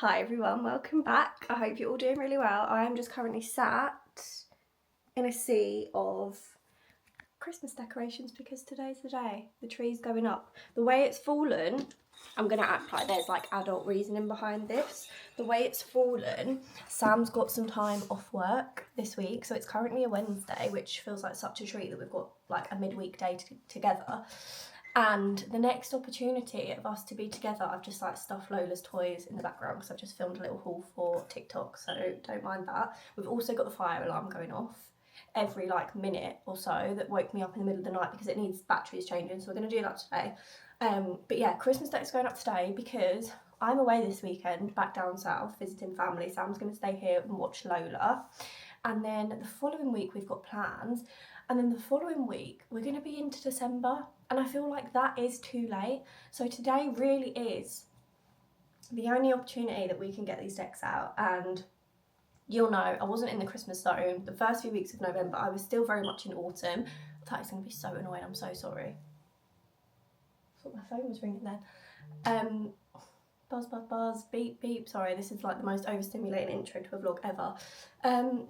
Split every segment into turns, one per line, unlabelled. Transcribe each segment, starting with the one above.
Hi everyone, welcome back. I hope you're all doing really well. I am just currently sat in a sea of Christmas decorations because today's the day. The tree's going up. The way it's fallen, I'm going to act like there's like adult reasoning behind this. The way it's fallen, Sam's got some time off work this week, so it's currently a Wednesday, which feels like such a treat that we've got like a midweek day together. And the next opportunity of us to be together, I've just like stuffed Lola's toys in the background because I've just filmed a little haul for TikTok, so don't mind that. We've also got the fire alarm going off every like minute or so that woke me up in the middle of the night because it needs batteries changing, so we're going to do that today. But yeah, Christmas deck's going up today because I'm away this weekend back down south visiting family. Sam's going to stay here and watch Lola, and then the following week we've got plans. And then the following week, we're going to be into December. And I feel like that is too late. So today really is the only opportunity that we can get these decks out. And you'll know, I wasn't in the Christmas zone. The first few weeks of November, I was still very much in autumn. I thought it's going to be so annoying. I'm so sorry. I thought my phone was ringing then. Buzz, buzz, buzz, beep, beep. Sorry, this is like the most overstimulating intro to a vlog ever.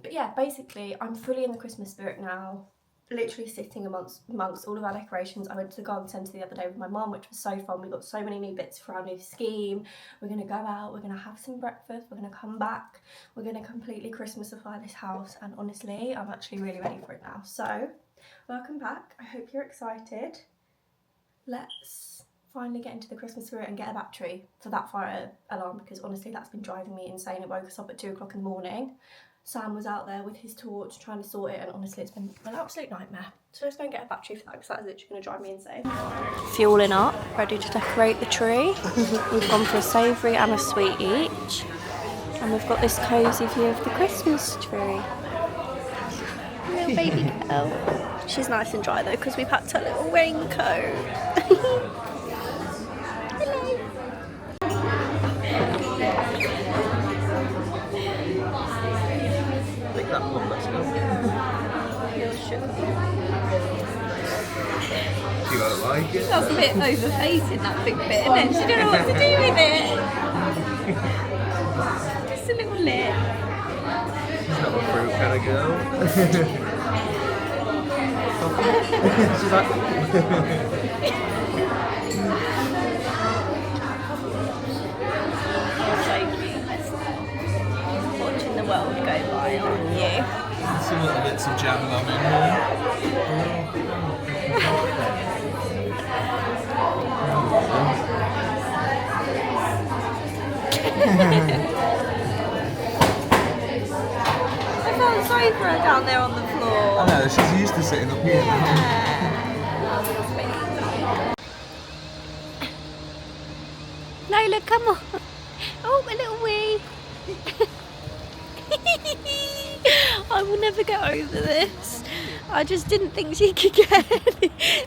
But yeah, basically, I'm fully in the Christmas spirit now. Literally sitting amongst all of our decorations. I went to the garden centre the other day with my mum, which was so fun. We got so many new bits for our new scheme. We're going to go out, we're going to have some breakfast, we're going to come back, we're going to completely Christmasify this house, and honestly, I'm actually really ready for it now. So, welcome back. I hope you're excited. Let's finally get into the Christmas spirit and get a battery for that fire alarm, because honestly, that's been driving me insane. It woke us up at 2 o'clock in the morning. Sam was out there with his torch trying to sort it, and honestly it's been an absolute nightmare. So let's go and get a battery for that because that is literally going to drive me insane. Fueling up, ready to decorate the tree. We've gone for a savoury and a sweet each. And we've got this cosy view of the Christmas tree. Little baby girl. She's nice and dry though because we packed her little raincoat. Hello.
That one, let's go. She won't like it.
That's a bit overfacing, that big bit, isn't it? She don't know what to do with it. Just a little lip.
She's not a fruit kind of girl. She's like...
World go by, aren't you?
Some little bits of jam on in here.
I felt sorry for her down there on the floor.
I know, she's used to sitting up here.
Yeah. Lola, come on. Oh, a little wee. I will never get over this. I just didn't think she could get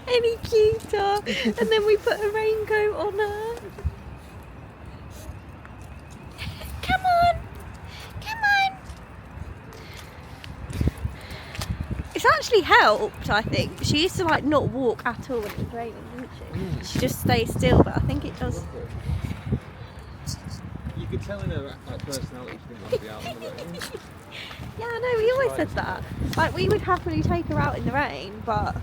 any cuter, and then we put a raincoat on her. Come on, come on. It's actually helped, I think. She used to like not walk at all when it was raining, didn't she? She just stays still, but I think it does.
You could tell in her personality she didn't want to be out on the road.
Yeah, I know, we always said that. Like, we would happily take her out in the rain, but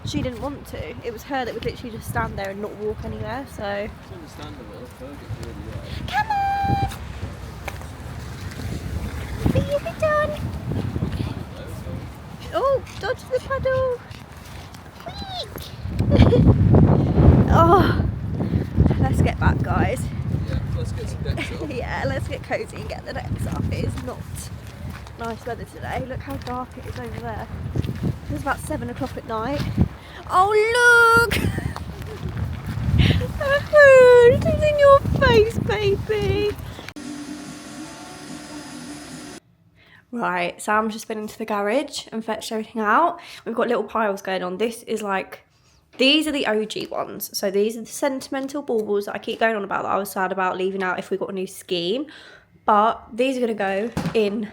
she didn't want to. It was her that would literally just stand there and not walk anywhere, so...
It's understandable, perfect, really well.
Come on! Baby done! Oh, dodge the puddle! Oh, let's get back, guys.
Yeah, let's get some decks up.
Yeah, let's get cosy and get the decks up. It is not nice weather today. Look how dark it is over there. It's about 7 o'clock at night. Oh, look! It's in your face, baby. Right, Sam's just been into the garage and fetched everything out. We've got little piles going on. This is like, these are the OG ones. So these are the sentimental baubles that I keep going on about, that I was sad about leaving out if we got a new scheme. But these are going to go in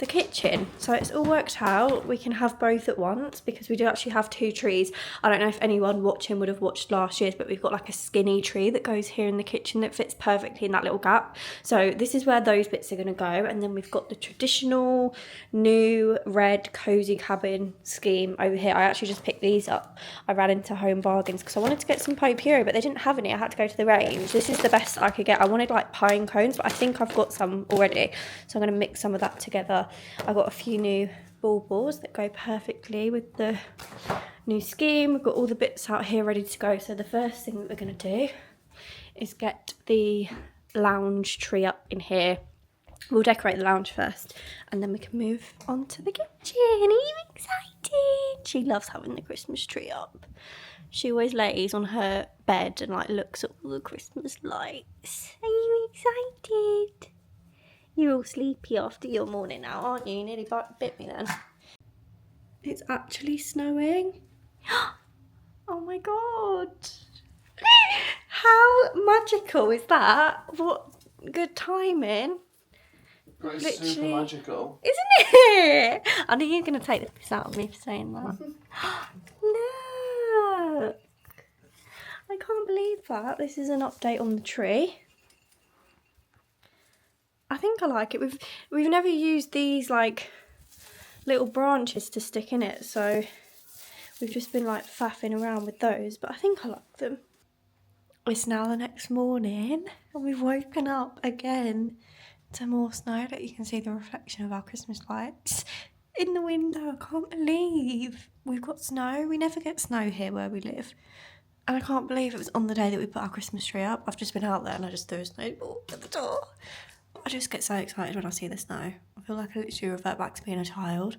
the kitchen. So it's all worked out. We can have both at once because we do actually have 2 trees. I don't know if anyone watching would have watched last year's, but we've got like a skinny tree that goes here in the kitchen that fits perfectly in that little gap. So this is where those bits are going to go. And then we've got the traditional new red cozy cabin scheme over here. I actually just picked these up. I ran into Home Bargains because I wanted to get some potpourri, but they didn't have any. I had to go to the range. This is the best I could get. I wanted like pine cones, but I think I've got some already. So I'm going to mix some of that together. I got a few new baubles that go perfectly with the new scheme. We've got all the bits out here ready to go. So the first thing that we're going to do is get the lounge tree up in here. We'll decorate the lounge first and then we can move on to the kitchen. Are you excited? She loves having the Christmas tree up. She always lays on her bed and like looks at all the Christmas lights. Are you excited? You're all sleepy after your morning now, aren't you? You nearly bit me then. It's actually snowing. Oh my god. How magical is that? What good timing.
That is super magical.
Isn't it? I know you're going to take the piss out of me for saying that. Look. I can't believe that. This is an update on the tree. I think I like it. We've never used these like little branches to stick in it, so we've just been like faffing around with those, but I think I like them. It's now the next morning and we've woken up again to more snow. That you can see the reflection of our Christmas lights in the window. I can't believe we've got snow. We never get snow here where we live. And I can't believe it was on the day that we put our Christmas tree up. I've just been out there and I just threw a snowball at the door. I just get so excited when I see the snow. I feel like I literally revert back to being a child.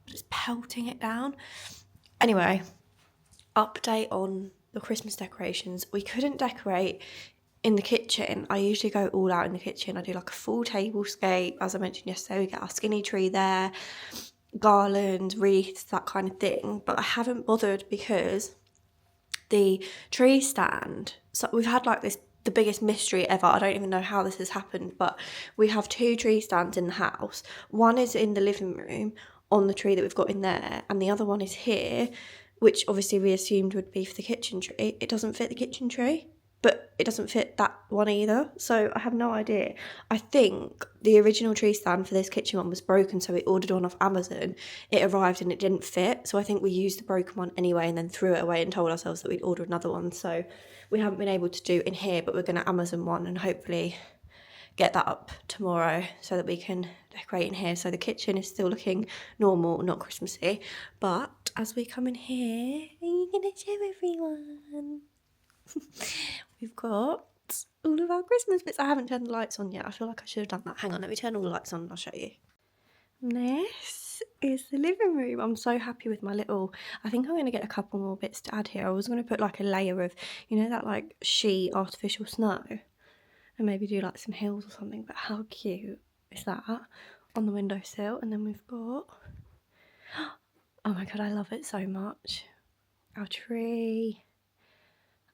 Just pelting it down. Anyway, update on the Christmas decorations. We couldn't decorate in the kitchen. I usually go all out in the kitchen. I do like a full tablescape. As I mentioned yesterday, we get our skinny tree there, garlands, wreaths, that kind of thing. But I haven't bothered because the tree stand, so we've had like this, the biggest mystery ever. I don't even know how this has happened, but we have 2 tree stands in the house. One is in the living room on the tree that we've got in there, and the other one is here, which obviously we assumed would be for the kitchen tree. It doesn't fit the kitchen tree, but it doesn't fit that one either, so I have no idea. I think the original tree stand for this kitchen one was broken, so we ordered one off Amazon. It arrived and it didn't fit, so I think we used the broken one anyway and then threw it away and told ourselves that we'd order another one. So we haven't been able to do in here, but we're going to Amazon one and hopefully get that up tomorrow so that we can decorate in here. So the kitchen is still looking normal, not Christmassy, but as we come in here, are you going to show everyone? We've got all of our Christmas bits. I haven't turned the lights on yet. I feel like I should have done that. Hang on, let me turn all the lights on and I'll show you. This is the living room. I'm so happy with my little, I think I'm going to get a couple more bits to add here. I was going to put like a layer of, you know, that like sheet artificial snow and maybe do like some hills or something, but how cute is that on the windowsill? And then we've got, oh my god, I love it so much. Our tree.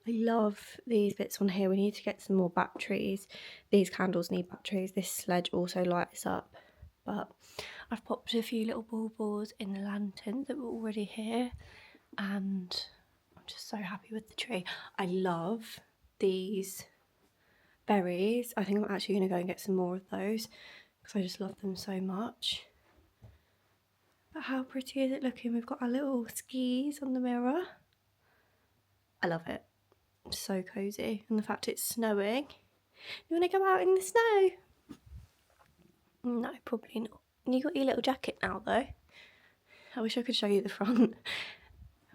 I love these bits on here. We need to get some more batteries. These candles need batteries. This sledge also lights up. But I've popped a few little baubles in the lanterns that were already here. And I'm just so happy with the tree. I love these berries. I think I'm actually going to go and get some more of those because I just love them so much. But how pretty is it looking? We've got our little skis on the mirror. I love it. So cozy, and the fact it's snowing. You want to go out in the snow? No, probably not. You got your little jacket now though. I wish I could show you the front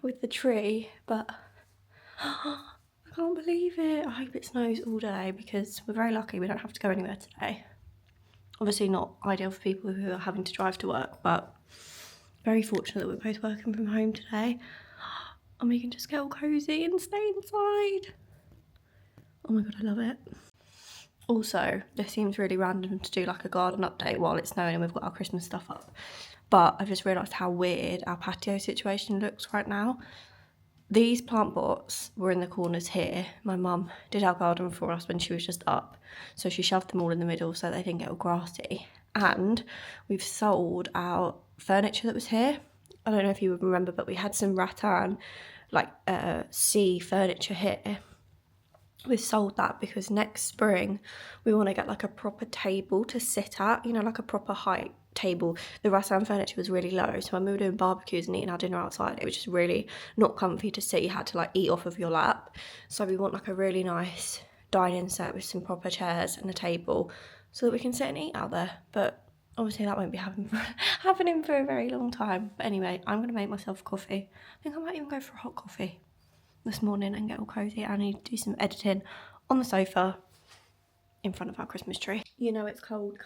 with the tree, but I can't believe it. I hope it snows all day because we're very lucky we don't have to go anywhere today. Obviously not ideal for people who are having to drive to work, but very fortunate that we're both working from home today. And we can just get all cozy and stay inside. Oh my god, I love it. Also, this seems really random to do like a garden update while it's snowing and we've got our Christmas stuff up. But I've just realised how weird our patio situation looks right now. These plant pots were in the corners here. My mum did our garden for us when she was just up. So she shoved them all in the middle so they didn't get all grassy. and we've sold our furniture that was here. I don't know if you remember, but we had some rattan, like sea furniture here. We've sold that because next spring we want to get like a proper table to sit at, you know, like a proper height table. The rattan furniture was really low, so when we were doing barbecues and eating our dinner outside, it was just really not comfy to sit. You had to like eat off of your lap. So we want like a really nice dining set with some proper chairs and a table so that we can sit and eat out there. But obviously that won't be happening for a very long time. But anyway, I'm going to make myself coffee. I think I might even go for a hot coffee this morning and get all cozy. I need to do some editing on the sofa in front of our Christmas tree. You know it's cold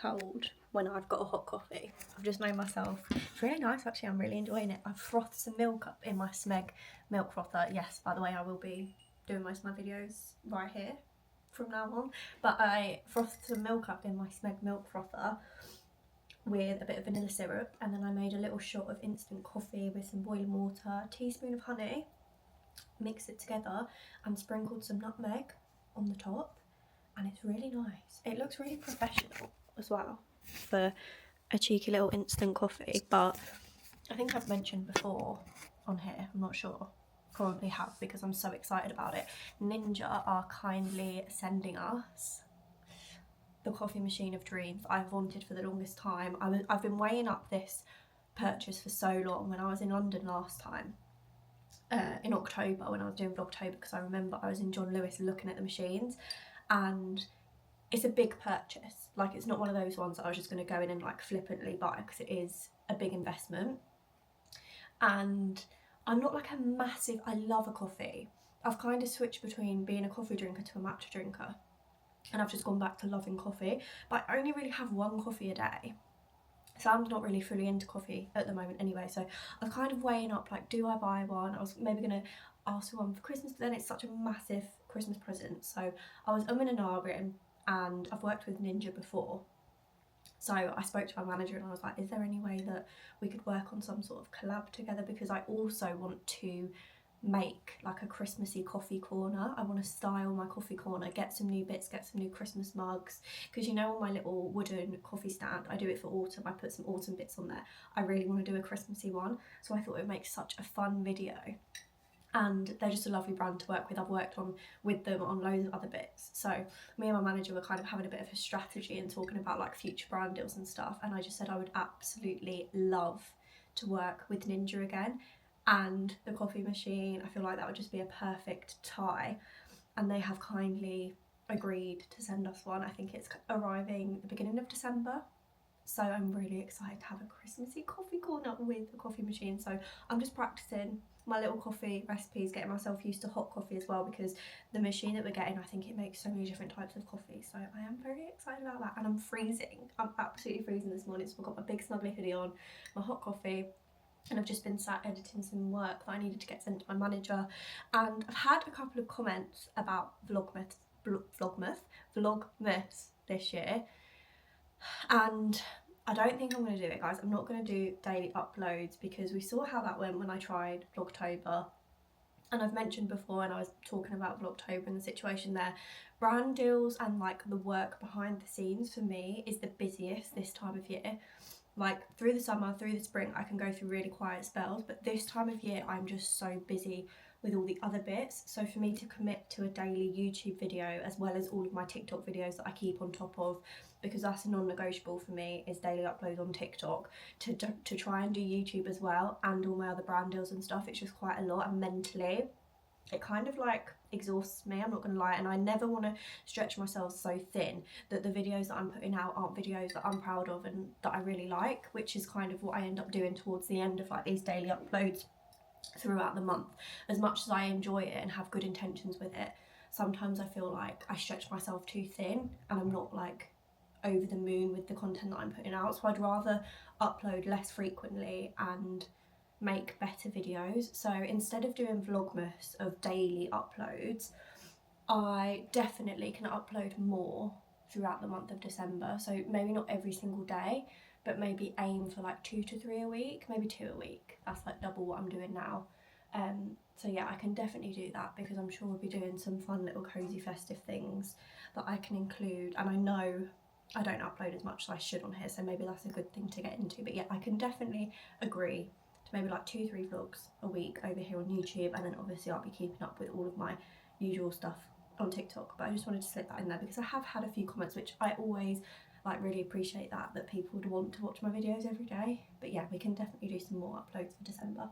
when I've got a hot coffee. I've just made myself, it's really nice actually, I'm really enjoying it. I've frothed some milk up in my Smeg milk frother. Yes, by the way, I will be doing most of my videos right here from now on, but I frothed some milk up in my Smeg milk frother with a bit of vanilla syrup, and then I made a little shot of instant coffee with some boiling water, a teaspoon of honey, mixed it together and sprinkled some nutmeg on the top, and it's really nice. It looks really professional as well for a cheeky little instant coffee. But I think I've mentioned before on here, I'm not sure, probably have because I'm so excited about it. Ninja are kindly sending us the coffee machine of dreams I've wanted for the longest time. I've been weighing up this purchase for so long. When I was in London last time, in October, when I was doing Vlogtober, because I remember I was in John Lewis looking at the machines, and it's a big purchase. Like, it's not one of those ones that I was just going to go in and like flippantly buy, because it is a big investment. And I'm not like a massive, I love a coffee. I've kind of switched between being a coffee drinker to a matcha drinker, and I've just gone back to loving coffee, but I only really have one coffee a day. Sam's not really fully into coffee at the moment anyway, so I'm kind of weighing up, like, do I buy one? I was maybe going to ask for one for Christmas, but then it's such a massive Christmas present, so I was umming and ahhing, and I've worked with Ninja before, so I spoke to my manager and I was like, is there any way that we could work on some sort of collab together, because I also want to make like a Christmassy coffee corner. I want to style my coffee corner, get some new bits, get some new Christmas mugs, because you know on my little wooden coffee stand, I do it for autumn, I put some autumn bits on there. I really want to do a Christmassy one, so I thought it would make such a fun video, and they're just a lovely brand to work with. I've worked with them on loads of other bits, so me and my manager were kind of having a bit of a strategy and talking about like future brand deals and stuff, and I just said I would absolutely love to work with Ninja again and the coffee machine. I feel like that would just be a perfect tie, and they have kindly agreed to send us one. I think it's arriving the beginning of December, so I'm really excited to have a Christmassy coffee corner with a coffee machine. So I'm just practicing my little coffee recipes, getting myself used to hot coffee as well, because the machine that we're getting, I think it makes so many different types of coffee, so I am very excited about that. And I'm freezing, I'm absolutely freezing this morning, so I've got my big snuggly hoodie on, my hot coffee, and I've just been sat editing some work that I needed to get sent to my manager. And I've had a couple of comments about Vlogmas this year, and I don't think I'm going to do it, guys. I'm not going to do daily uploads, because we saw how that went when I tried Vlogtober, and I've mentioned before, and I was talking about Vlogtober and the situation there, brand deals and like the work behind the scenes for me is the busiest this time of year. Like through the summer, through the spring, I can go through really quiet spells, but this time of year I'm just so busy with all the other bits. So for me to commit to a daily YouTube video, as well as all of my TikTok videos that I keep on top of, because that's a non-negotiable for me, is daily upload on TikTok, to try and do YouTube as well and all my other brand deals and stuff, it's just quite a lot, and mentally it kind of like exhausts me, I'm not gonna lie, and I never want to stretch myself so thin that the videos that I'm putting out aren't videos that I'm proud of and that I really like, which is kind of what I end up doing towards the end of like these daily uploads throughout the month. As much as I enjoy it and have good intentions with it, sometimes I feel like I stretch myself too thin and I'm not like over the moon with the content that I'm putting out, so I'd rather upload less frequently and make better videos. So instead of doing Vlogmas of daily uploads, I definitely can upload more throughout the month of December. So maybe not every single day, but maybe aim for like 2 to 3 a week, maybe 2 a week. That's like double what I'm doing now. So yeah, I can definitely do that, because I'm sure we'll be doing some fun little cozy festive things that I can include. And I know I don't upload as much as I should on here, so maybe that's a good thing to get into. But yeah, I can definitely agree to maybe like 2-3 vlogs a week over here on YouTube, and then obviously I'll be keeping up with all of my usual stuff on TikTok. But I just wanted to slip that in there because I have had a few comments, which I always like really appreciate, that people would want to watch my videos every day. But yeah, we can definitely do some more uploads for December.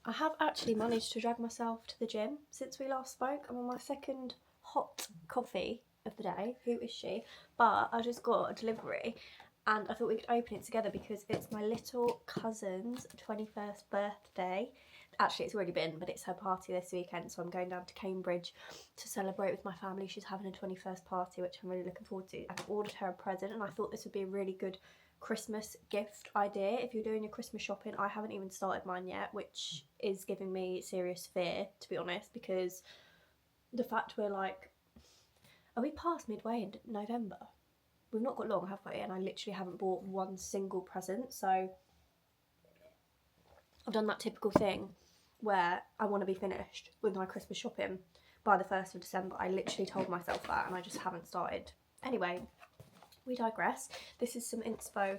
I have actually managed to drag myself to the gym since we last spoke. I'm on my second hot coffee of the day. Who is she? But I just got a delivery and I thought we could open it together because it's my little cousin's 21st birthday. Actually, it's already been, but it's her party this weekend, so I'm going down to Cambridge to celebrate with my family. She's having a 21st party, which I'm really looking forward to. I've ordered her a present and I thought this would be a really good Christmas gift idea if you're doing your Christmas shopping. I haven't even started mine yet, which is giving me serious fear, to be honest, because the fact we're like, are we past midway in November? We've not got long, have we? And I literally haven't bought one single present. So I've done that typical thing where I want to be finished with my Christmas shopping by the 1st of December. I literally told myself that and I just haven't started. Anyway, we digress. This is some inspo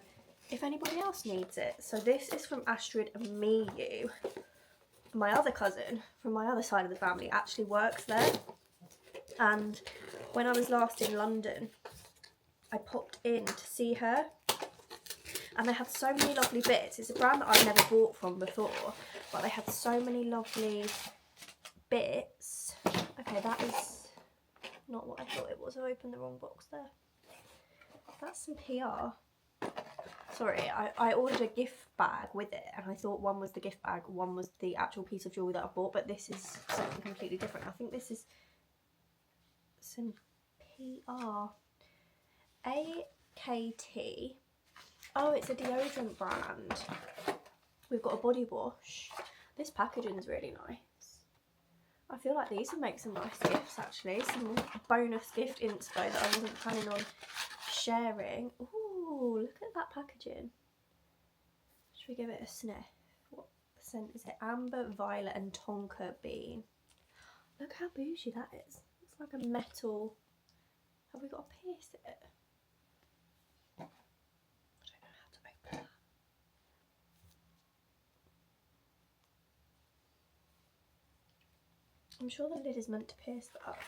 if anybody else needs it. So this is from Astrid and Miyu. My other cousin from my other side of the family actually works there, and when I was last in London I popped in to see her and they had so many lovely bits. It's a brand that I've never bought from before, but they had so many lovely bits. Okay, that is not what I thought it was. I opened the wrong box there. That's some PR. Sorry, I ordered a gift bag with it and I thought one was the gift bag, one was the actual piece of jewellery that I bought, but this is something completely different. I think this is some PR. AKT. Oh, it's a deodorant brand. We've got a body wash. This packaging is really nice. I feel like these would make some nice gifts actually. Some bonus gift inspo that I wasn't planning on sharing. Ooh, look at that packaging. Should we give it a sniff? What scent is it? Amber, violet and tonka bean. Look how bougie that is. It's like a metal. Have we got to pierce it? I don't know how to open that. I'm sure the lid is meant to pierce that.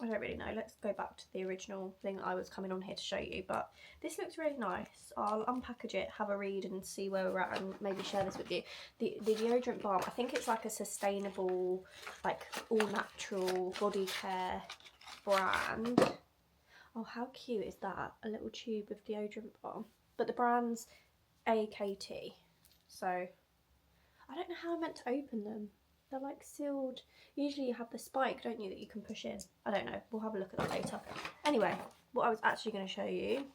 I don't really know. Let's go back to the original thing I was coming on here to show you, but this looks really nice. I'll unpackage it, have a read and see where we're at and maybe share this with you. The deodorant balm, I think it's like a sustainable, like all natural body care brand. Oh, how cute is that? A little tube of deodorant balm. But the brand's AKT. So I don't know how I'm meant to open them. They're like sealed. Usually you have the spike, don't you, that you can push in. I don't know. We'll have a look at that later. Anyway, what I was actually going to show you.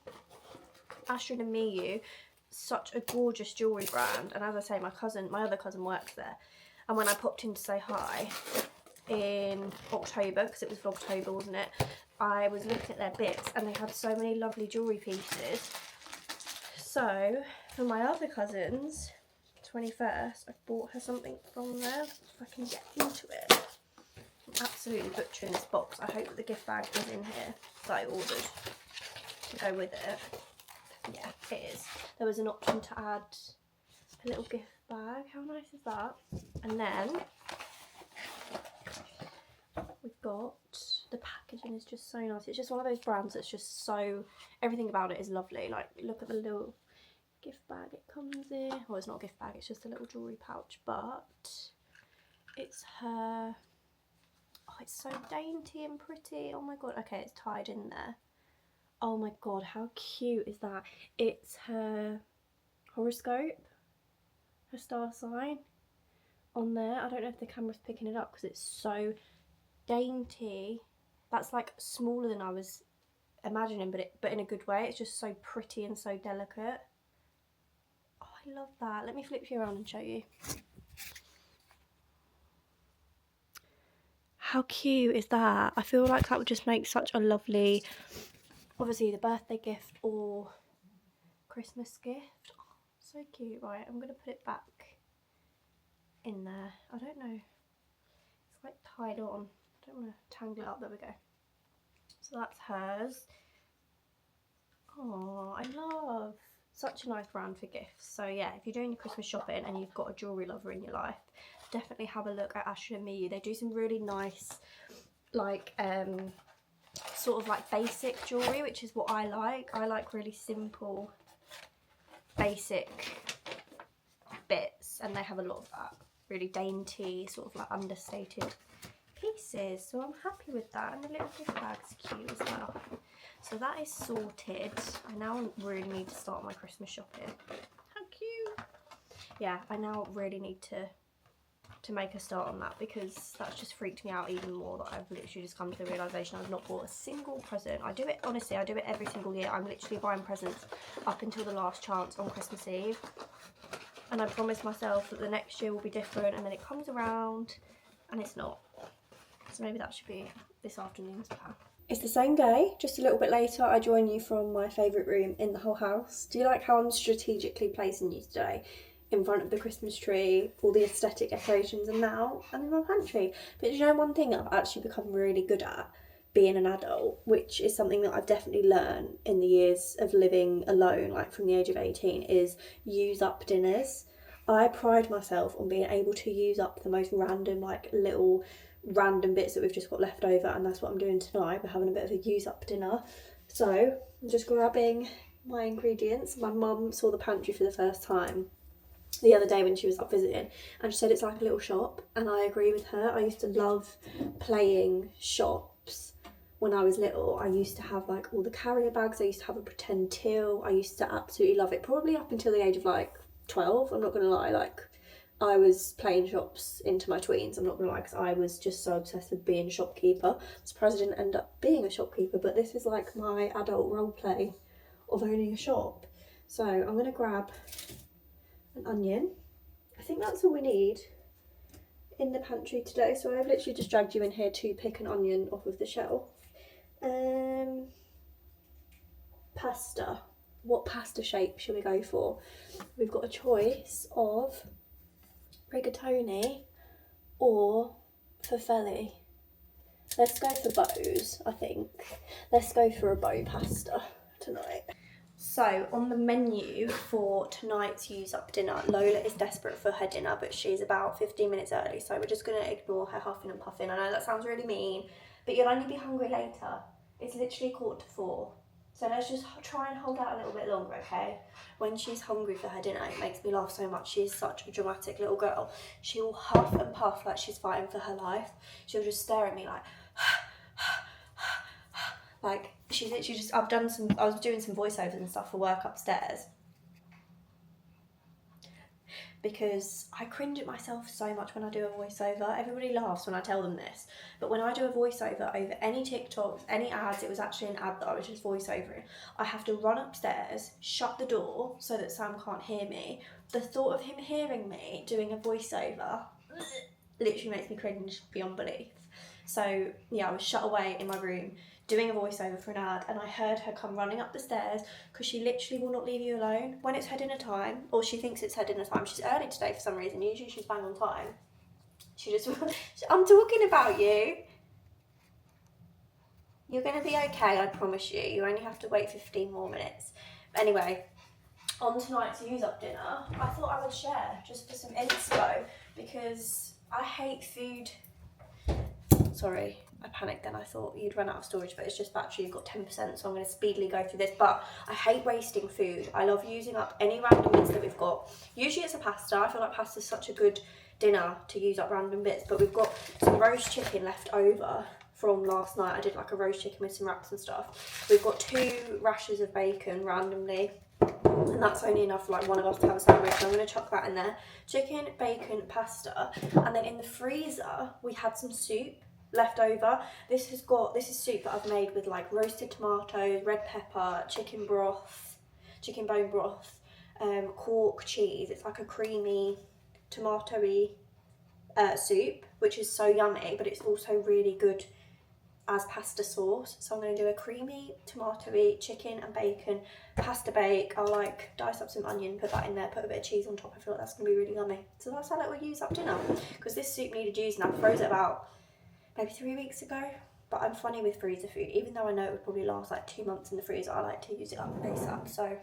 Astrid and Miyu, such a gorgeous jewellery brand. And as I say, my other cousin works there. And when I popped in to say hi in October, because it was Vlogtober, wasn't it? I was looking at their bits and they had so many lovely jewellery pieces. So for my other cousin's 21st, I bought her something from there. If I can get into it. I'm absolutely butchering this box. I hope that the gift bag is in here that I ordered to go with it. Yeah, it is. There was an option to add a little gift bag. How nice is that? And then we've got, the packaging is just so nice. It's just one of those brands that's just so, everything about it is lovely. Like, look at the little gift bag it comes in. Well, it's not a gift bag, it's just a little jewellery pouch, but it's her. Oh, it's so dainty and pretty. Oh my god. Okay, it's tied in there. Oh my god, how cute is that? It's her horoscope, her star sign on there. I don't know if the camera's picking it up because it's so dainty. That's like smaller than I was imagining, but in a good way. It's just so pretty and so delicate. Oh, I love that. Let me flip you around and show you. How cute is that? I feel like that would just make such a lovely, obviously the birthday gift or Christmas gift. Oh, so cute. Right, I'm going to put it back in there. I don't know. It's like tied on. I don't want to tangle it up. There we go. So that's hers. love. Such a nice brand for gifts. So yeah, if you're doing your Christmas shopping and you've got a jewellery lover in your life, definitely have a look at Ashley and Miyu. They do some really nice, like, sort of like basic jewellery, which is what I like. I like really simple, basic bits, and they have a lot of that. Really dainty, sort of like understated pieces. So I'm happy with that, and the little gift bag's cute as well. So that is sorted. I now really need to start my Christmas shopping. How cute. Yeah, I now really need to make a start on that, because that's just freaked me out even more, that I've literally just come to the realisation I've not bought a single present. I do it, honestly, I do it every single year. I'm literally buying presents up until the last chance on Christmas Eve. And I promise myself that the next year will be different, and then it comes around and it's not. So maybe that should be this afternoon's plan. It's the same day, just a little bit later. I join you from my favourite room in the whole house. Do you like how I'm strategically placing you today? In front of the Christmas tree, all the aesthetic decorations, and now I'm in my pantry. But you know, one thing I've actually become really good at being an adult, which is something that I've definitely learned in the years of living alone, like from the age of 18, is use up dinners. I pride myself on being able to use up the most random, like little random bits that we've just got left over, and that's what I'm doing tonight. We're having a bit of a use up dinner. So I'm just grabbing my ingredients. My mum saw the pantry for the first time the other day when she was up visiting, and she said it's like a little shop, and I agree with her. I used to love playing shops when I was little. I used to have like all the carrier bags, I used to have a pretend till. I used to absolutely love it, probably up until the age of like 12, I'm not gonna lie. Like, I was playing shops into my tweens, I'm not gonna lie, because I was just so obsessed with being a shopkeeper. I'm surprised I didn't end up being a shopkeeper, but this is like my adult role play of owning a shop. So I'm gonna grab an onion. I think that's all we need in the pantry today, so I've literally just dragged you in here to pick an onion off of the shelf. Pasta. What pasta shape should we go for? We've got a choice of rigatoni or farfalle. Let's go for bows, I think. Let's go for a bow pasta tonight. So on the menu for tonight's use up dinner, Lola is desperate for her dinner, but she's about 15 minutes early, so we're just going to ignore her huffing and puffing. I know that sounds really mean, but you'll only be hungry later. It's literally 3:45. So let's just try and hold out a little bit longer, okay? When she's hungry for her dinner, it makes me laugh so much. She is such a dramatic little girl. She will huff and puff like she's fighting for her life. She'll just stare at me like, like, she's literally just, I was doing some voiceovers and stuff for work upstairs, because I cringe at myself so much when I do a voiceover. Everybody laughs when I tell them this, but when I do a voiceover over any TikToks, any ads, it was actually an ad that I was just voiceovering, I have to run upstairs, shut the door so that Sam can't hear me. The thought of him hearing me doing a voiceover literally makes me cringe beyond belief. So yeah, I was shut away in my room doing a voiceover for an ad, and I heard her come running up the stairs, because she literally will not leave you alone when it's her dinner time, or she thinks it's her dinner time. She's early today for some reason. Usually she's bang on time. She just, I'm talking about you. You're going to be okay, I promise you. You only have to wait 15 more minutes. But anyway, on tonight's use up dinner, I thought I would share just for some inspo, because I hate food. Sorry, I panicked then. I thought you'd run out of storage, but it's just battery. You've got 10%, so I'm going to speedily go through this. But I hate wasting food. I love using up any random bits that we've got. Usually it's a pasta. I feel like pasta's such a good dinner to use up random bits, but we've got some roast chicken left over from last night. I did like a roast chicken with some wraps and stuff. We've got 2 rashers of bacon randomly, and that's only enough for like one of us to have a sandwich, so I'm going to chuck that in there. Chicken, bacon, pasta, and then in the freezer we had some soup left over. This is soup that I've made with like roasted tomatoes, red pepper, chicken broth, chicken bone broth, cork cheese. It's like a creamy tomatoey soup, which is so yummy, but it's also really good as pasta sauce. So I'm going to do a creamy tomatoey chicken and bacon pasta bake. I'll like dice up some onion, put that in there, put a bit of cheese on top. I feel like that's going to be really yummy. So that's how it will use up dinner, because this soup needed using. I froze it about maybe 3 weeks ago, But I'm funny with freezer food, even though I know it would probably last like 2 months in the freezer. I like to use it up ASAP, so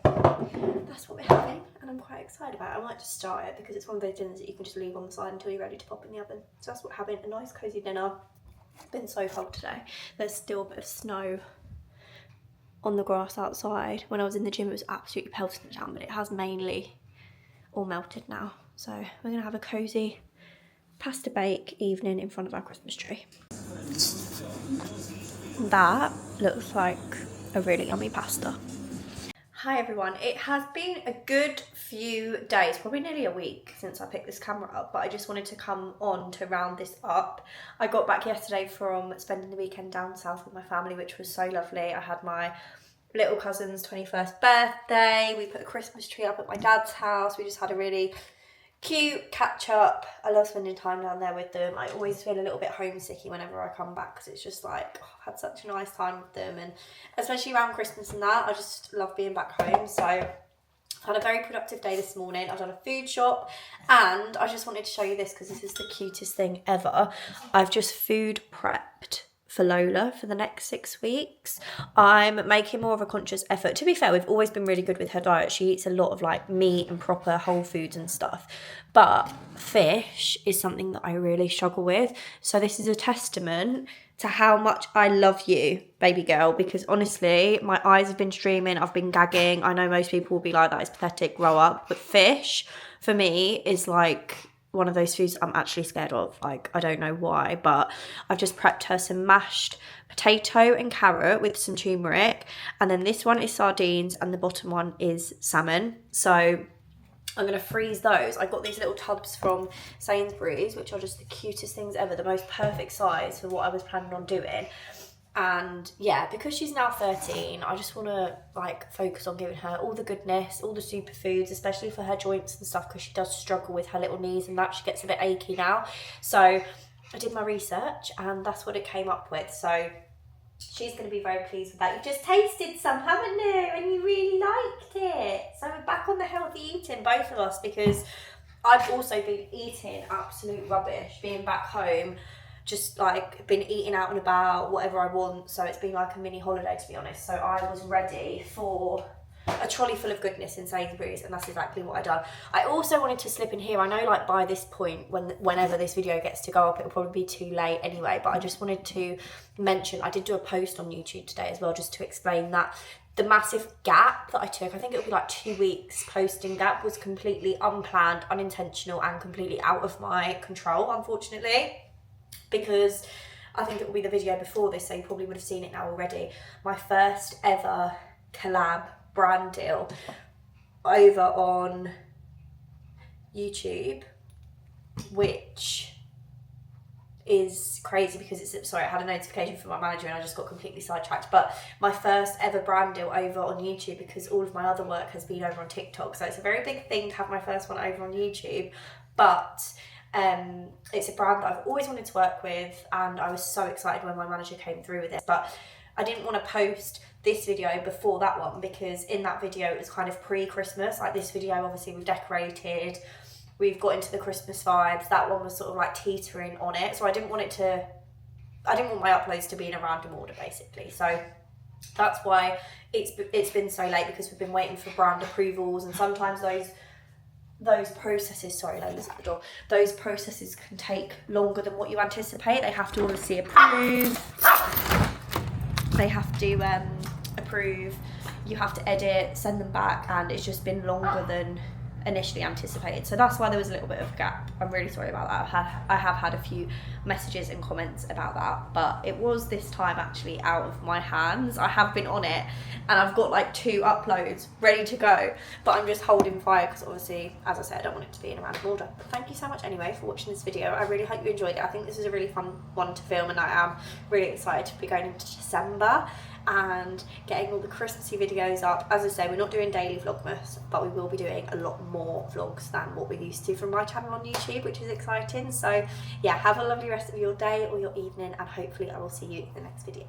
that's what we're having, and I'm quite excited about it. I might just start it because it's one of those dinners that you can just leave on the side until you're ready to pop in the oven. So that's what we're having, a nice cosy dinner. It's been so cold today. There's still a bit of snow on the grass outside. When I was in the gym, it was absolutely pelting it down, but it has mainly all melted now. So we're gonna have a cosy pasta bake evening in front of our Christmas tree. That looks like a really yummy pasta. Hi everyone, it has been a good few days, probably nearly a week since I picked this camera up, but I just wanted to come on to round this up. I got back yesterday from spending the weekend down south with my family, which was so lovely. I had my little cousin's 21st birthday, we put a Christmas tree up at my dad's house, we just had a really cute catch up. I love spending time down there with them. I always feel a little bit homesicky whenever I come back because it's just like, oh, I've had such a nice time with them, and especially around Christmas and that, I just love being back home. So I've had a very productive day this morning. I've done a food shop, and I just wanted to show you this because this is the cutest thing ever. I've just food prepped for Lola for the next 6 weeks. I'm making more of a conscious effort. To be fair, we've always been really good with her diet. She eats a lot of like meat and proper whole foods and stuff, but fish is something that I really struggle with. So this is a testament to how much I love you, baby girl, because honestly, my eyes have been streaming, I've been gagging. I know most people will be like, that is pathetic, grow up, but fish for me is like one of those foods I'm actually scared of. Like, I don't know why, but I've just prepped her some mashed potato and carrot with some turmeric, and then this one is sardines and the bottom one is salmon. So I'm gonna freeze those. I got these little tubs from Sainsbury's, which are just the cutest things ever, the most perfect size for what I was planning on doing. And yeah, because she's now 13, I just want to like focus on giving her all the goodness, all the superfoods, especially for her joints and stuff, because she does struggle with her little knees and that. She gets a bit achy now. So I did my research and that's what it came up with. So she's going to be very pleased with that. You just tasted some, haven't you? And you really liked it. So we're back on the healthy eating, both of us, because I've also been eating absolute rubbish being back home. Just like been eating out and about, whatever I want. So it's been like a mini holiday, to be honest. So I was ready for a trolley full of goodness in Sainsbury's, and that's exactly what I done. I also wanted to slip in here. I know like by this point, whenever this video gets to go up, it'll probably be too late anyway, but I just wanted to mention, I did do a post on YouTube today as well, just to explain that the massive gap that I took, I think it would be like 2 weeks posting gap, was completely unplanned, unintentional, and completely out of my control, unfortunately. Because I think it will be the video before this, so you probably would have seen it now already. My first ever collab brand deal over on YouTube, which is crazy because it's, sorry, I had a notification from my manager and I just got completely sidetracked, but my first ever brand deal over on YouTube, because all of my other work has been over on TikTok. So it's a very big thing to have my first one over on YouTube, but it's a brand that I've always wanted to work with, and I was so excited when my manager came through with it. But I didn't want to post this video before that one, because in that video it was kind of pre-Christmas. Like this video, obviously we've decorated, we've got into the Christmas vibes. That one was sort of like teetering on it, so I didn't want my uploads to be in a random order, basically. So that's why it's been so late, because we've been waiting for brand approvals, and sometimes those processes, sorry, Lola's at the door, those processes can take longer than what you anticipate. They have to obviously approve, they have to approve, you have to edit, send them back, and it's just been longer than initially anticipated. So that's why there was a little bit of a gap. I'm really sorry about that. I have had a few messages and comments about that, but it was this time actually out of my hands. I have been on it and I've got like 2 uploads ready to go, but I'm just holding fire because obviously, as I said, I don't want it to be in a random order. But thank you so much anyway for watching this video. I really hope you enjoyed it. I think this is a really fun one to film, and I am really excited to be going into December and getting all the Christmassy videos up. As I say, we're not doing daily Vlogmas, but we will be doing a lot more vlogs than what we're used to from my channel on YouTube, which is exciting. So yeah, have a lovely rest of your day or your evening, and hopefully I will see you in the next video.